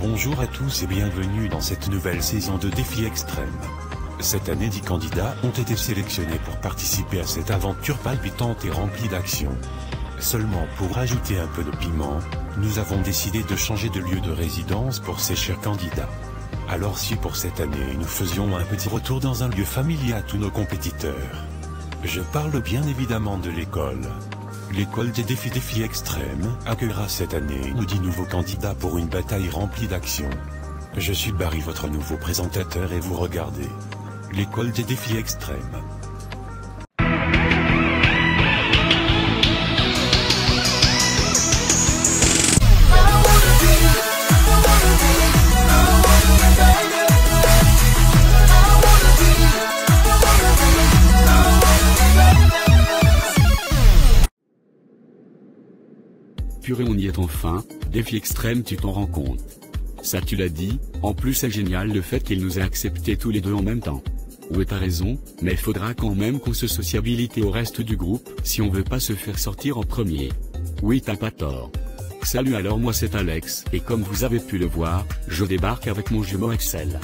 Bonjour à tous et bienvenue dans cette nouvelle saison de Défi Extrême. Cette année 10 candidats ont été sélectionnés pour participer à cette aventure palpitante et remplie d'action. Seulement pour ajouter un peu de piment, nous avons décidé de changer de lieu de résidence pour ces chers candidats. Alors si pour cette année nous faisions un petit retour dans un lieu familier à tous nos compétiteurs. Je parle bien évidemment de l'école. L'école des défis extrêmes accueillera cette année nos 10 nouveaux candidats pour une bataille remplie d'action. Je suis Barry, votre nouveau présentateur, et vous regardez l'école des défis extrêmes. Purée, on y est enfin, Défi Extrême, tu t'en rends compte. Ça tu l'as dit, en plus c'est génial le fait qu'il nous ait acceptés tous les deux en même temps. Oui, t'as raison, mais faudra quand même qu'on se sociabilise au reste du groupe, si on veut pas se faire sortir en premier. Oui, t'as pas tort. Salut, alors moi c'est Alex, et comme vous avez pu le voir, je débarque avec mon jumeau Axel.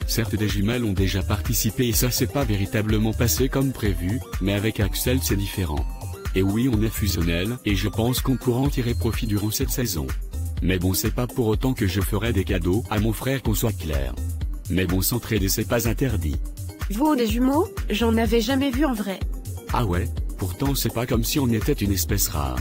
Certes, des jumelles ont déjà participé et ça s'est pas véritablement passé comme prévu, mais avec Axel c'est différent. Et oui, on est fusionnel, et je pense qu'on pourra en tirer profit durant cette saison. Mais bon, c'est pas pour autant que je ferai des cadeaux à mon frère, qu'on soit clair. Mais bon, s'entraider c'est pas interdit. Vous, des jumeaux, j'en avais jamais vu en vrai. Ah ouais, pourtant c'est pas comme si on était une espèce rare.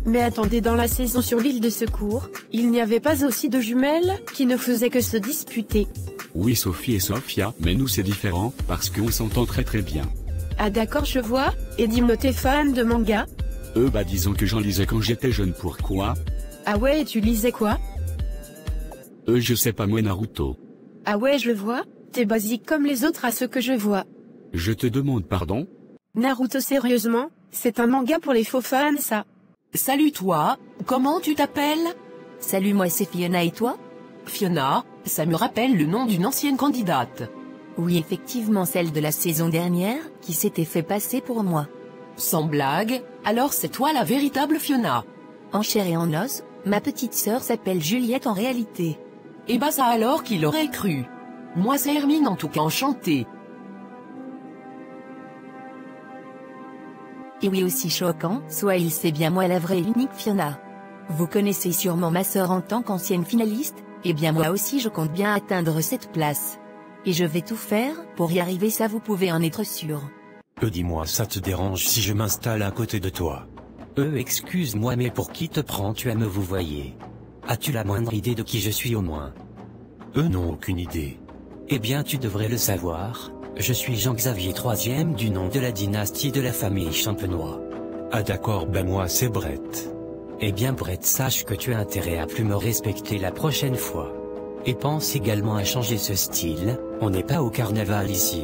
Mais attendez, dans la saison sur l'île de secours, il n'y avait pas aussi de jumelles qui ne faisaient que se disputer? Oui, Sophie et Sophia, mais nous c'est différent, parce qu'on s'entend très bien. Ah d'accord, je vois. Et dis-moi, t'es fan de manga? Bah disons que j'en lisais quand j'étais jeune. Pourquoi? Ah ouais, et tu lisais quoi? Je sais pas, moi Naruto. Ah ouais, je vois. T'es basique comme les autres à ce que je vois. Je te demande pardon? Naruto, sérieusement? C'est un manga pour les faux fans, ça? Salut toi, comment tu t'appelles? Salut, moi c'est Fiona, et toi? Fiona, ça me rappelle le nom d'une ancienne candidate. Oui, effectivement, celle de la saison dernière, qui s'était fait passer pour moi. Sans blague, alors c'est toi la véritable Fiona. En chair et en os, ma petite sœur s'appelle Juliette en réalité. Et bah ça alors, qui l'aurait cru? Moi c'est Hermine, en tout cas, enchantée. Et oui, aussi choquant soit il, c'est bien moi la vraie et unique Fiona. Vous connaissez sûrement ma sœur en tant qu'ancienne finaliste, et bien moi aussi je compte bien atteindre cette place. Et je vais tout faire pour y arriver, ça vous pouvez en être sûr. Dis-moi, ça te dérange si je m'installe à côté de toi? Excuse-moi, mais pour qui te prends tu à me vous voyez? As-tu la moindre idée de qui je suis au moins? Non, aucune idée. Eh bien tu devrais le savoir, je suis Jean-Xavier III du nom de la dynastie de la famille Champenois. Ah d'accord, moi c'est Brett. Eh bien Brett, sache que tu as intérêt à plus me respecter la prochaine fois. Et pense également à changer ce style, on n'est pas au carnaval ici.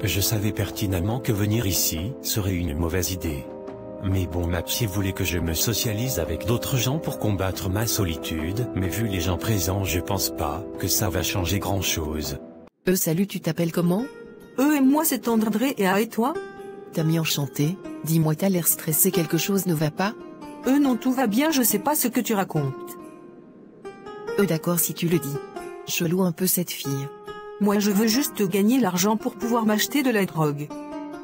Je savais pertinemment que venir ici serait une mauvaise idée. Mais bon, ma psy voulait que je me socialise avec d'autres gens pour combattre ma solitude, mais vu les gens présents, je pense pas que ça va changer grand chose. Salut, tu t'appelles comment? Et moi c'est André, et toi? Tammy, enchanté. Dis-moi, t'as l'air stressé, quelque chose ne va pas? Non, tout va bien, je sais pas ce que tu racontes. D'accord, si tu le dis. Chelou un peu cette fille. Moi je veux juste gagner l'argent pour pouvoir m'acheter de la drogue.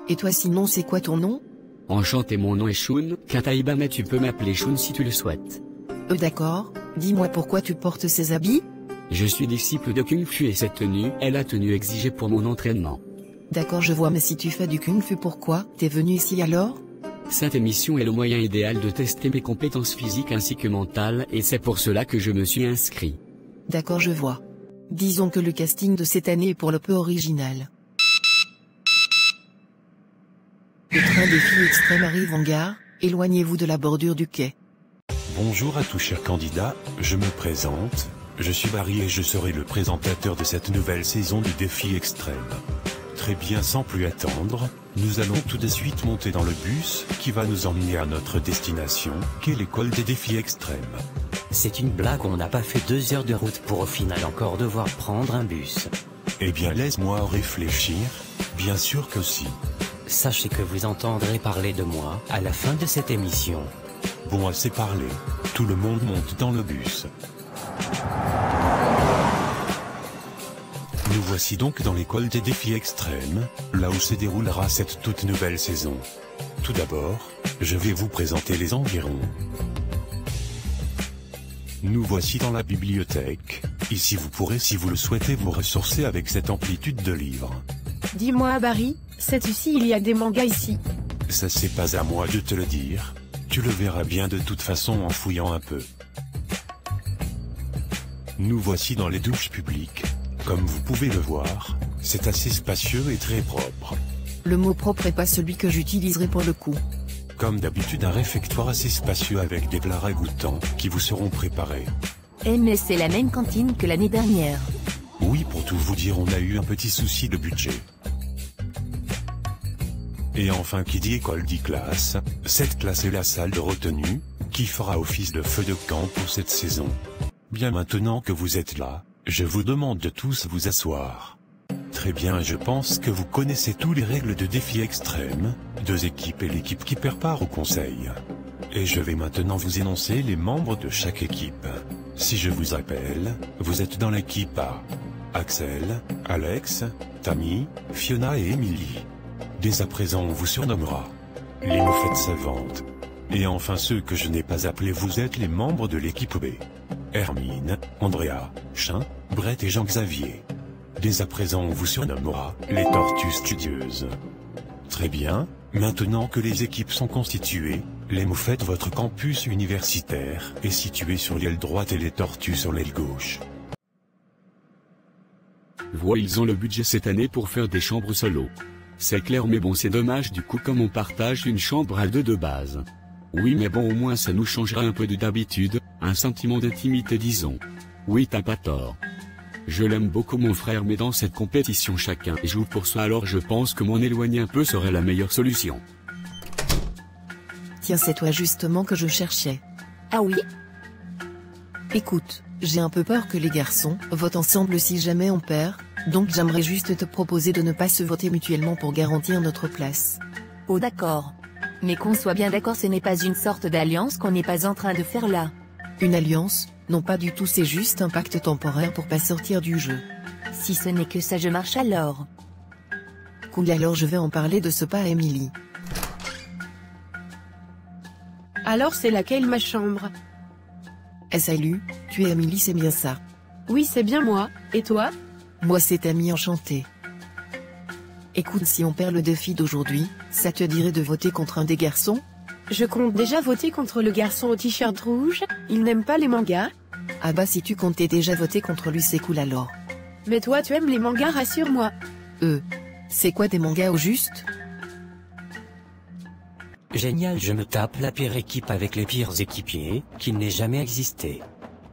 Et toi sinon, c'est quoi ton nom? Enchanté, mon nom est Shun Kataïba, mais tu peux m'appeler Shun si tu le souhaites. D'accord, dis-moi pourquoi tu portes ces habits? Je suis disciple de Kung Fu et cette tenue est la tenue exigée pour mon entraînement. D'accord, je vois, mais si tu fais du Kung Fu, pourquoi t'es venu ici alors? Cette émission est le moyen idéal de tester mes compétences physiques ainsi que mentales, et c'est pour cela que je me suis inscrit. D'accord, je vois. Disons que le casting de cette année est pour le peu original. Le train Défi Extrême arrive en gare, éloignez-vous de la bordure du quai. Bonjour à tous chers candidats, je me présente, je suis Barry et je serai le présentateur de cette nouvelle saison du Défi Extrême. Très bien, sans plus attendre, nous allons tout de suite monter dans le bus qui va nous emmener à notre destination, qu'est l'école des défis extrêmes. C'est une blague, on n'a pas fait 2 heures de route pour au final encore devoir prendre un bus. Eh bien laisse-moi réfléchir, bien sûr que si. Sachez que vous entendrez parler de moi à la fin de cette émission. Bon, assez parlé. Tout le monde monte dans le bus. voici donc dans l'école des défis extrêmes, là où se déroulera cette toute nouvelle saison. Tout d'abord, je vais vous présenter les environs. Nous voici dans la bibliothèque. Ici vous pourrez, si vous le souhaitez, vous ressourcer avec cette amplitude de livres. Dis-moi Barry, sais-tu s'il y a des mangas ici? Ça c'est pas à moi de te le dire. Tu le verras bien de toute façon en fouillant un peu. Nous voici dans les douches publiques. Comme vous pouvez le voir, c'est assez spacieux et très propre. Le mot propre est pas celui que j'utiliserai pour le coup. Comme d'habitude, un réfectoire assez spacieux avec des plats ragoûtants qui vous seront préparés. Eh mais c'est la même cantine que l'année dernière. Oui, pour tout vous dire, on a eu un petit souci de budget. Et enfin, qui dit école dit classe. Cette classe est la salle de retenue, qui fera office de feu de camp pour cette saison. Bien, maintenant que vous êtes là, je vous demande de tous vous asseoir. Très bien, je pense que vous connaissez tous les règles de défi extrême, 2 équipes et l'équipe qui perd part au conseil. Et je vais maintenant vous énoncer les membres de chaque équipe. Si je vous appelle, vous êtes dans l'équipe A. Axel, Alex, Tammy, Fiona et Emily. Dès à présent on vous surnommera les moufettes savantes. Et enfin ceux que je n'ai pas appelés, vous êtes les membres de l'équipe B. Hermine, Andrea, Chin, Brett et Jean-Xavier. Dès à présent on vous surnommera les Tortues Studieuses. Très bien, maintenant que les équipes sont constituées, les moufettes, votre campus universitaire est situé sur l'aile droite et les tortues sur l'aile gauche. Voilà, ils ont le budget cette année pour faire des chambres solo. C'est clair, mais bon, c'est dommage du coup comme on partage une chambre à 2 de base. Oui, mais bon, au moins ça nous changera un peu de d'habitude, un sentiment d'intimité disons. Oui, t'as pas tort. Je l'aime beaucoup mon frère, mais dans cette compétition chacun joue pour soi, alors je pense que m'en éloigner un peu serait la meilleure solution. Tiens, c'est toi justement que je cherchais. Ah oui? Écoute, j'ai un peu peur que les garçons votent ensemble si jamais on perd, donc j'aimerais juste te proposer de ne pas se voter mutuellement pour garantir notre place. Oh d'accord. Mais qu'on soit bien d'accord, ce n'est pas une sorte d'alliance qu'on n'est pas en train de faire là. Une alliance? Non, pas du tout, c'est juste un pacte temporaire pour pas sortir du jeu. Si ce n'est que ça, je marche alors. Cool, alors je vais en parler de ce pas à Emily. Alors c'est laquelle ma chambre? Eh salut, tu es Emily, c'est bien ça? Oui, c'est bien moi, et toi? Moi c'est Tammy, enchantée. Écoute, si on perd le défi d'aujourd'hui, ça te dirait de voter contre un des garçons? Je compte déjà voter contre le garçon au t-shirt rouge, il n'aime pas les mangas. Ah bah si tu comptais déjà voter contre lui, c'est cool alors. Mais toi tu aimes les mangas, rassure-moi. C'est quoi des mangas au juste? Génial, je me tape la pire équipe avec les pires équipiers, qu'il n'ait jamais existé.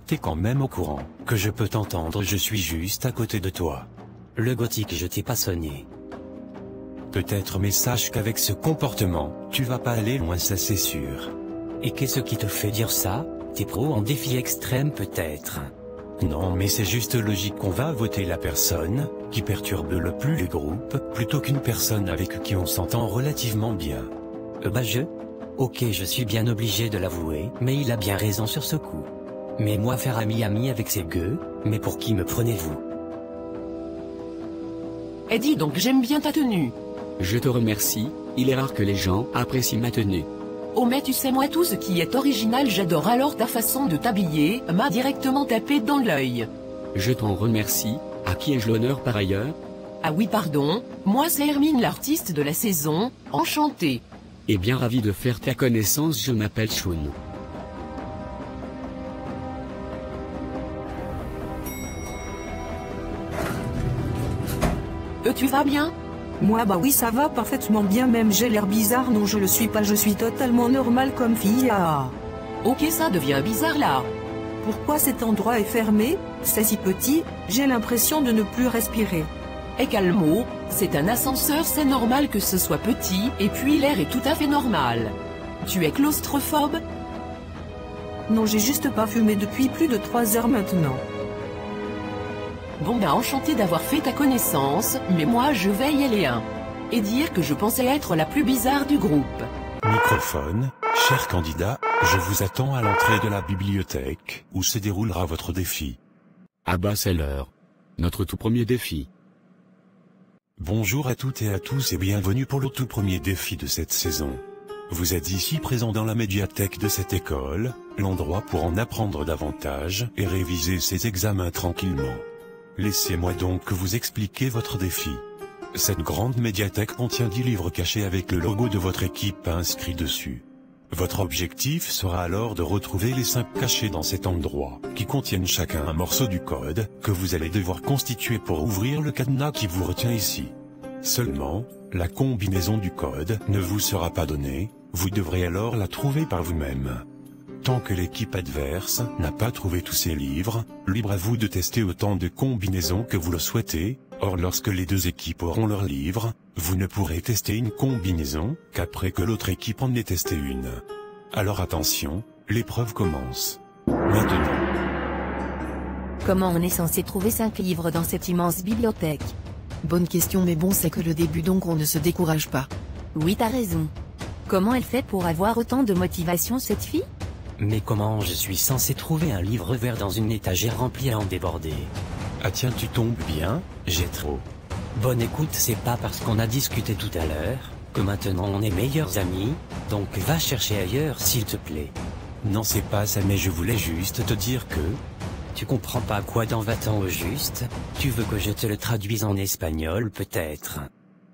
T'es quand même au courant Que je peux t'entendre, je suis juste à côté de toi. Le gothique, je t'ai pas sonné. peut-être, mais sache qu'avec ce comportement, tu vas pas aller loin, ça c'est sûr. Et qu'est-ce qui te fait dire ça? T'es pro en défi extrême peut-être? Non, mais c'est juste logique qu'on va voter la personne qui perturbe le plus les groupes, plutôt qu'une personne avec qui on s'entend relativement bien. Ok, je suis bien obligé de l'avouer, mais il a bien raison sur ce coup. Mais moi faire ami avec ces gueux, mais pour qui me prenez-vous? Eh dis donc, j'aime bien ta tenue. Je te remercie, il est rare que les gens apprécient ma tenue. Oh mais tu sais, moi tout ce qui est original j'adore, alors ta façon de t'habiller m'a directement tapé dans l'œil. Je t'en remercie, à qui ai-je l'honneur par ailleurs? Ah oui pardon, moi c'est Hermine l'artiste de la saison, enchantée. Et bien ravi de faire ta connaissance, je m'appelle Shun. Tu vas bien? Moi bah oui ça va parfaitement bien, même j'ai l'air bizarre. Non je le suis pas, je suis totalement normal comme fille. Ah. Ok, ça devient bizarre là. Pourquoi cet endroit est fermé? C'est si petit, j'ai l'impression de ne plus respirer. Et calmo, c'est un ascenseur, c'est normal que ce soit petit, et puis l'air est tout à fait normal. Tu es claustrophobe? Non, j'ai juste pas fumé depuis plus de 3 heures maintenant. Bon bah enchanté d'avoir fait ta connaissance, mais moi je vais y aller et dire que je pensais être la plus bizarre du groupe. Microphone, cher candidat, je vous attends à l'entrée de la bibliothèque, où se déroulera votre défi. Ah bah c'est l'heure. Notre tout premier défi. Bonjour à toutes et à tous et bienvenue pour le tout premier défi de cette saison. Vous êtes ici présent dans la médiathèque de cette école, l'endroit pour en apprendre davantage et réviser ses examens tranquillement. Laissez-moi donc vous expliquer votre défi. Cette grande médiathèque contient 10 livres cachés avec le logo de votre équipe inscrit dessus. Votre objectif sera alors de retrouver les 5 cachés dans cet endroit, qui contiennent chacun un morceau du code, que vous allez devoir constituer pour ouvrir le cadenas qui vous retient ici. Seulement, la combinaison du code ne vous sera pas donnée, vous devrez alors la trouver par vous-même. Tant que l'équipe adverse n'a pas trouvé tous ces livres, libre à vous de tester autant de combinaisons que vous le souhaitez. Or lorsque les deux équipes auront leurs livres, vous ne pourrez tester une combinaison qu'après que l'autre équipe en ait testé une. Alors attention, l'épreuve commence. Maintenant. Comment on est censé trouver 5 livres dans cette immense bibliothèque? Bonne question, mais bon, c'est que le début, donc on ne se décourage pas. Oui, t'as raison. Comment elle fait pour avoir autant de motivation, cette fille? Mais comment je suis censé trouver un livre vert dans une étagère remplie à en déborder? Ah tiens, tu tombes bien, j'ai trop. Bonne écoute, c'est pas parce qu'on a discuté tout à l'heure que maintenant on est meilleurs amis, donc va chercher ailleurs s'il te plaît. Non, c'est pas ça, mais je voulais juste te dire que... Tu comprends pas quoi dans va-t'en au juste? Tu veux que je te le traduise en espagnol peut-être?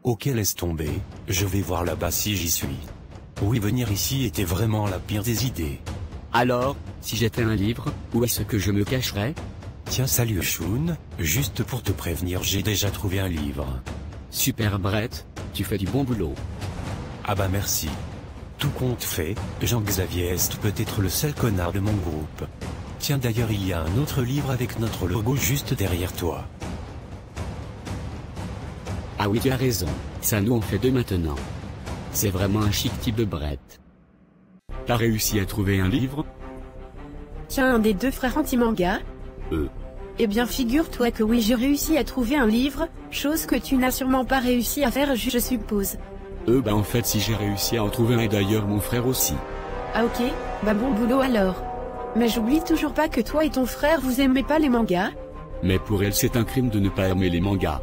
Ok, laisse tomber, je vais voir là-bas si j'y suis. Oui, venir ici était vraiment la pire des idées. Alors, si j'étais un livre, où est-ce que je me cacherais? Tiens, salut Shun, juste pour te prévenir, j'ai déjà trouvé un livre. Super Brett, tu fais du bon boulot. Ah bah merci. Tout compte fait, Jean-Xavier est peut-être le seul connard de mon groupe. Tiens, d'ailleurs il y a un autre livre avec notre logo juste derrière toi. Ah oui, tu as raison, ça nous en fait 2 maintenant. C'est vraiment un chic type de Brett. T'as réussi à trouver un livre? Tiens, un des 2 frères anti-manga? Eh bien figure-toi que oui, j'ai réussi à trouver un livre, chose que tu n'as sûrement pas réussi à faire, je suppose. Bah en fait si j'ai réussi à en trouver un, et d'ailleurs mon frère aussi. Ah ok, bah bon boulot alors. Mais j'oublie toujours pas que toi et ton frère vous aimez pas les mangas. Mais pour elle c'est un crime de ne pas aimer les mangas.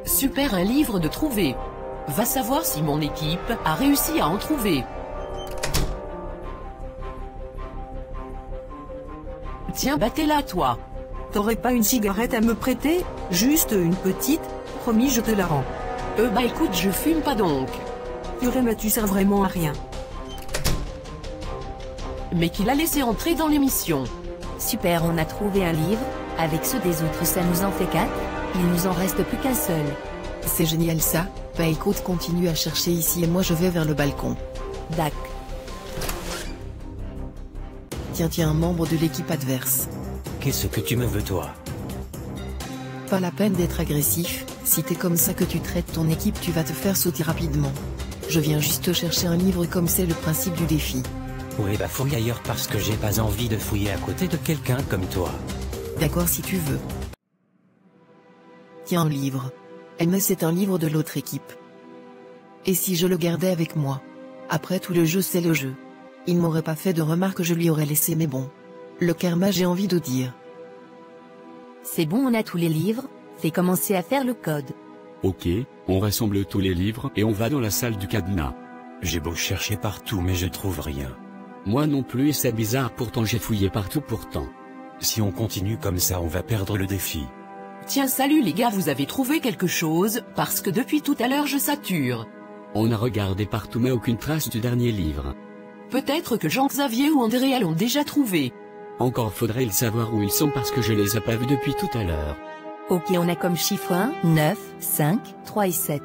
Super, un livre de trouver. Va savoir si mon équipe a réussi à en trouver. Tiens, bah t'es là toi. T'aurais pas une cigarette à me prêter? Juste une petite, promis je te la rends. Bah écoute, je fume pas donc. Purée, mais tu sers vraiment à rien. Mais qui l'a laissé entrer dans l'émission. Super, on a trouvé un livre, avec ceux des autres ça nous en fait 4, il nous en reste plus qu'un seul. C'est génial ça, bah écoute, continue à chercher ici et moi je vais vers le balcon. Dac. Tiens, un membre de l'équipe adverse. Qu'est-ce que tu me veux toi? Pas la peine d'être agressif, si t'es comme ça que tu traites ton équipe tu vas te faire sauter rapidement. Je viens juste chercher un livre comme c'est le principe du défi. Oui bah fouille ailleurs parce que j'ai pas envie de fouiller à côté de quelqu'un comme toi. D'accord si tu veux. Tiens un livre. Mais c'est un livre de l'autre équipe. Et si je le gardais avec moi? Après tout le jeu c'est le jeu. Il m'aurait pas fait de remarques, je lui aurais laissé, mais bon. Le karma, j'ai envie de dire. C'est bon, on a tous les livres, fais commencer à faire le code. Ok, on rassemble tous les livres et on va dans la salle du cadenas. J'ai beau chercher partout mais je trouve rien. Moi non plus et c'est bizarre, pourtant j'ai fouillé partout pourtant. Si on continue comme ça on va perdre le défi. Tiens, salut les gars, vous avez trouvé quelque chose, parce que depuis tout à l'heure je sature. On a regardé partout mais aucune trace du dernier livre. Peut-être que Jean-Xavier ou Andrea l'ont déjà trouvé. Encore faudrait-il savoir où ils sont parce que je les ai pas vus depuis tout à l'heure. Ok, on a comme chiffre 1, 9, 5, 3 et 7.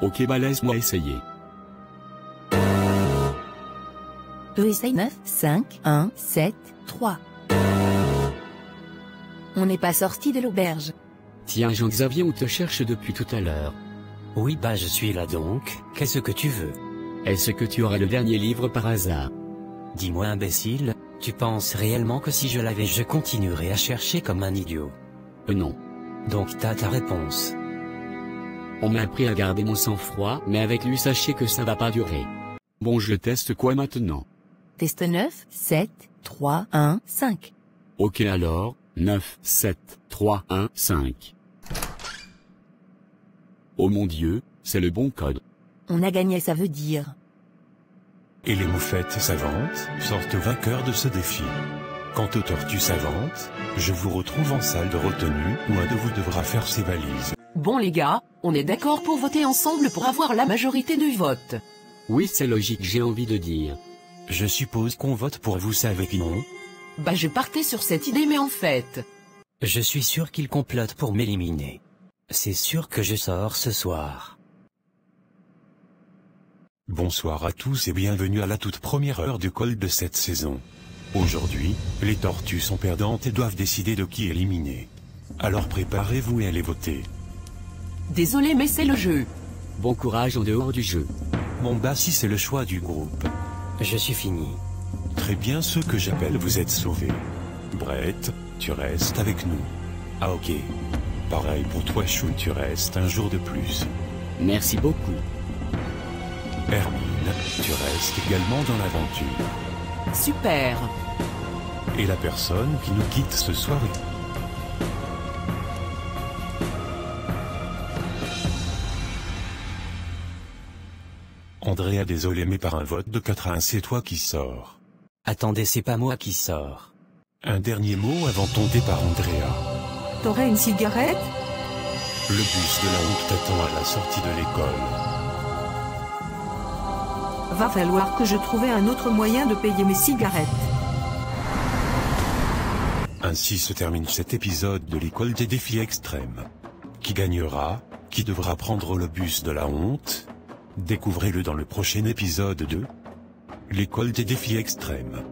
Ok, bah laisse-moi essayer. Essaye 9, 5, 1, 7, 3. On n'est pas sorti de l'auberge. Tiens Jean-Xavier, on te cherche depuis tout à l'heure. Oui bah je suis là donc, qu'est-ce que tu veux? Est-ce que tu auras le dernier livre par hasard? Dis-moi imbécile, tu penses réellement que si je l'avais je continuerais à chercher comme un idiot? Non. Donc t'as ta réponse. On m'a appris à garder mon sang-froid, mais avec lui sachez que ça va pas durer. Bon, je teste quoi maintenant? Test 9, 7, 3, 1, 5. Ok alors, 9, 7, 3, 1, 5. Oh mon Dieu, c'est le bon code. On a gagné, ça veut dire. Et les moufettes savantes sortent vainqueurs de ce défi. Quant aux tortues savantes, je vous retrouve en salle de retenue où un de vous devra faire ses valises. Bon les gars, on est d'accord pour voter ensemble pour avoir la majorité du vote. Oui, c'est logique, j'ai envie de dire. Je suppose qu'on vote pour vous savez qui non? Bah je partais sur cette idée mais en fait... Je suis sûr qu'il complote pour m'éliminer. C'est sûr que je sors ce soir. Bonsoir à tous et bienvenue à la toute première heure du call de cette saison. Aujourd'hui, les tortues sont perdantes et doivent décider de qui éliminer. Alors préparez-vous et allez voter. Désolé mais c'est le jeu. Bon courage en dehors du jeu. Bon bah si c'est le choix du groupe. Je suis fini. Très bien, ceux que j'appelle vous êtes sauvés. Brett, tu restes avec nous. Ah ok. Pareil pour toi Chou, tu restes un jour de plus. Merci beaucoup. Hermine, tu restes également dans l'aventure. Super. Et la personne qui nous quitte ce soir est... Andrea, désolé mais par un vote de 4 à 1 c'est toi qui sors. Attendez, c'est pas moi qui sors. Un dernier mot avant ton départ Andrea. T'aurais une cigarette? Le bus de la honte t'attend à la sortie de l'école. Va falloir que je trouve un autre moyen de payer mes cigarettes. Ainsi se termine cet épisode de l'école des défis extrêmes. Qui gagnera? Qui devra prendre le bus de la honte? Découvrez-le dans le prochain épisode de l'école des défis extrêmes.